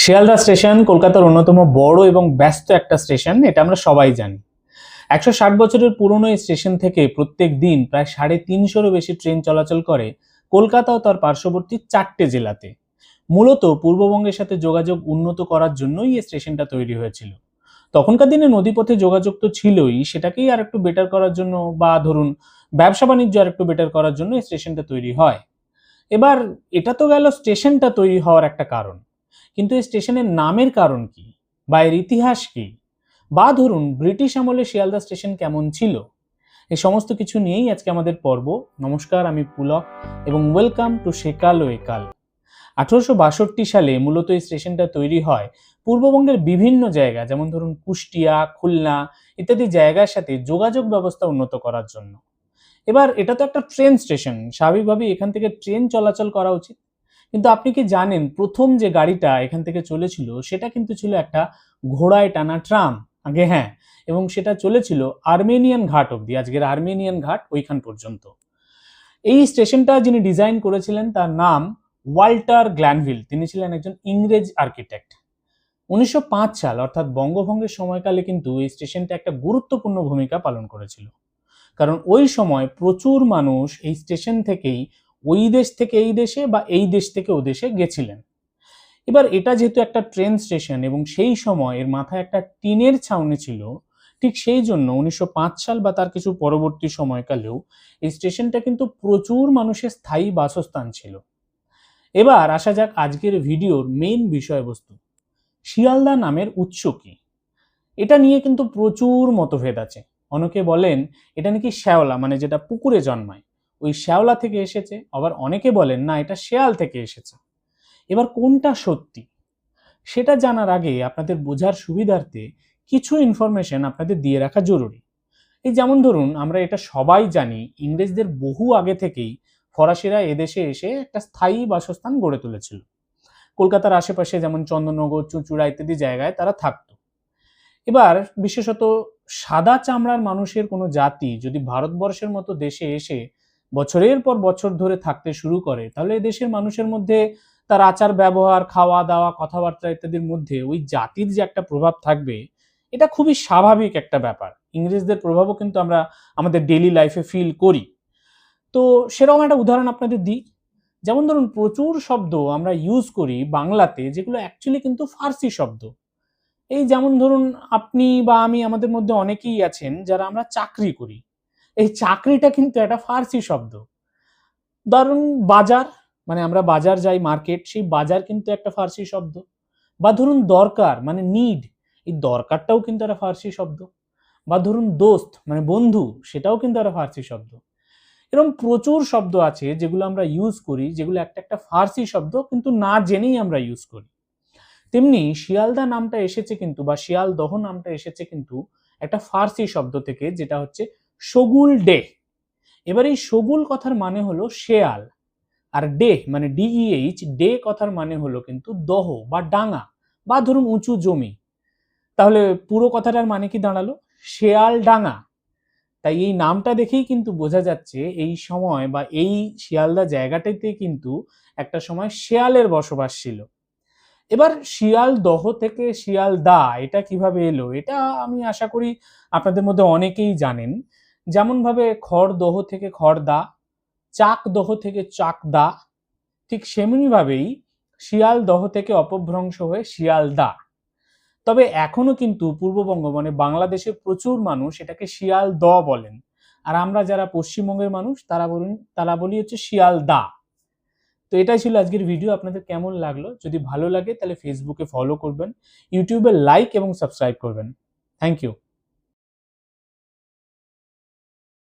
Sealdah station কলকাতার অন্যতম বড় এবং ব্যস্ত একটা স্টেশন, এটা আমরা সবাই জানি। 160 বছরের পুরনো এই স্টেশন থেকে প্রত্যেক দিন প্রায় 350-এরও বেশি ট্রেন চলাচল করে কলকাতা ও তার পার্শ্ববর্তী 4টে জেলাতে। মূলত পূর্ববঙ্গের সাথে যোগাযোগ উন্নত করার জন্যই এই স্টেশনটা তৈরি হয়েছিল। তখনকার দিনে নদীপথে যোগাযোগ তো ছিলই, সেটাকেই আর একটু বেটার করার জন্য বা ধরুন ব্যবসা বাণিজ্য আর একটু বেটার করার জন্য এই স্টেশনটা তৈরি হয়। এবার এটা তো গেল স্টেশনটা তৈরি হওয়ার একটা কারণ, কিন্তু এই স্টেশনের নামের কারণ কি বা এর ইতিহাস কি, বা ধরুন ব্রিটিশ আমলে শিয়ালদা স্টেশন কেমন ছিল, এই সমস্ত কিছু নিয়েই আজকে আমাদের পর্ব। নমস্কার, আমি পুলক এবং ওয়েলকাম টু সেকাল ও একাল। 1862 সালে মূলত এই স্টেশনটা তৈরি হয় পূর্ববঙ্গের বিভিন্ন জায়গা, যেমন ধরুন কুষ্টিয়া, খুলনা ইত্যাদি জায়গার সাথে যোগাযোগ ব্যবস্থা উন্নত করার জন্য। এবার এটা তো একটা ট্রেন স্টেশন, স্বাভাবিকভাবেই এখান থেকে ট্রেন চলাচল করা উচিত। কিন্তু আপনি কি জানেন প্রথম যে গাড়িটা এখান থেকে চলেছিল সেটা কিন্তু ছিল একটা ঘোড়ায় টানা ট্রাম আগে, হ্যাঁ, এবং সেটা চলেছিল আর্মেনিয়ান ঘাট অব্দি, আজকের আর্মেনিয়ান ঘাট ওইখান পর্যন্ত। এই স্টেশনটা যিনি ডিজাইন করেছিলেন তার নাম ওয়াল্টার গ্ল্যানভিল, তিনি ছিলেন একজন ইংরেজ আর্কিটেক্ট। 1905 সাল অর্থাৎ বঙ্গভঙ্গের সময়কালে কিন্তু এই স্টেশনটা একটা গুরুত্বপূর্ণ ভূমিকা পালন করেছিল, কারণ ওই সময় প্রচুর মানুষ এই স্টেশন থেকেই ওই দেশ থেকে এই দেশে বা এই দেশ থেকে ও দেশে গেছিলেন। এবার এটা যেহেতু একটা ট্রেন স্টেশন এবং সেই সময় এর মাথায় একটা টিনের ছাউনি ছিল, ঠিক সেই জন্য 1905 সাল বা তার কিছু পরবর্তী সময়কালেও এই স্টেশনটা কিন্তু প্রচুর মানুষের স্থায়ী বাসস্থান ছিল। এবার আসা যাক আজকের ভিডিওর মেইন বিষয়বস্তু, শিয়ালদা নামের উৎস কি। এটা নিয়ে কিন্তু প্রচুর মতভেদ আছে। অনেকে বলেন এটা নাকি শ্যাওলা, মানে যেটা পুকুরে জন্মায়, ওই শ্যাওলা থেকে এসেছে। আবার অনেকে বলেন না, এটা শেয়াল থেকে এসেছে। এবার কোনটা সত্যি সেটা জানার আগে আপনাদের বোঝার সুবিধার্থে কিছু ইনফরমেশন আপনাদের দিয়ে রাখা জরুরি। এই যেমন ধরুন, আমরা এটা সবাই জানি ইংরেজদের বহু আগে থেকেই ফরাসিরা এদেশে এসে একটা স্থায়ী বাসস্থান গড়ে তুলেছিল। কলকাতার আশেপাশে যেমন চন্দননগর, চুঁচুড়া ইত্যাদি জায়গায় তারা থাকতো। এবার বিশেষত সাদা চামড়ার মানুষের কোনো জাতি যদি ভারতবর্ষের মতো দেশে এসে বছরের পর বছর ধরে থাকতে শুরু করে, তাহলে দেশের মানুষের মধ্যে তার আচার ব্যবহার, খাওয়া দাওয়া, কথাবার্তা ইত্যাদির মধ্যে ওই জাতির যে একটা প্রভাব থাকবে, এটা খুবই স্বাভাবিক একটা ব্যাপার। ইংরেজদের প্রভাবও কিন্তু আমরা আমাদের ডেইলি লাইফে ফিল করি। তো সেরকম একটা উদাহরণ আপনাদের দিই। যেমন ধরুন, প্রচুর শব্দ আমরা ইউজ করি বাংলাতে যেগুলো অ্যাকচুয়ালি কিন্তু ফার্সি শব্দ। এই যেমন ধরুন, আপনি বা আমি, আমাদের মধ্যে অনেকেই আছেন যারা আমরা চাকরি করি। এই চাকরিটা কিন্তু একটা ফার্সি শব্দ। ধরুন বাজার, মানে আমরা বাজার যাই, মার্কেট, সেই বাজার কিন্তু একটা ফার্সি শব্দ। বা ধরুন দরকার, মানে নিড, এই দরকারটাও কিন্তু একটা ফার্সি শব্দ। বা ধরুন দোস্ত, মানে বন্ধু, সেটাও কিন্তু একটা ফার্সি শব্দ। এরকম প্রচুর শব্দ আছে যেগুলো আমরা ইউজ করি, যেগুলো একটা একটা ফার্সি শব্দ, কিন্তু না জেনেই আমরা ইউজ করি। তেমনি শিয়ালদা নামটা এসেছে কিন্তু, বা শিয়ালদহ নামটা এসেছে কিন্তু একটা ফার্সি শব্দ থেকে, যেটা হচ্ছে শগুল ডে। এবার এই শগুল কথার মানে হলো শেয়াল, আর ডে মানে ডিইএইচ, ডে কথার মানে হলো কিন্তু দহ বা ডাঙা বা ধরুন উঁচু জমি। তাহলে পুরো কথাটার মানে কি দাঁড়ালো? শেয়াল ডাঙা। তাই এই নামটা দেখেই কিন্তু বোঝা যাচ্ছে এই সময় বা এই শিয়ালদা জায়গাটাতে কিন্তু একটা সময় শেয়ালের বসবাস ছিল। এবার শিয়ালদহ থেকে শিয়ালদা এটা কিভাবে এলো, এটা আমি আশা করি আপনাদের মধ্যে অনেকেই জানেন। যেমন ভাবে খড়দহ থেকে খড়দা, চাকদহ থেকে চাকদা, ঠিক সেমনি ভাবেই শিয়ালদহ থেকে অপভ্রংশ হয়ে শিয়ালদা। তবে এখনো কিন্তু পূর্ববঙ্গ মানে বাংলাদেশে প্রচুর মানুষ এটাকে শিয়ালদ বলেন, আর আমরা যারা পশ্চিমবঙ্গের মানুষ তারা বলি হচ্ছে শিয়ালদা। তো এটাই ছিল আজকের ভিডিও। আপনাদের কেমন লাগলো? যদি ভালো লাগে তাহলে ফেসবুকে ফলো করবেন, ইউটিউবে লাইক এবং সাবস্ক্রাইব করবেন। Thank you.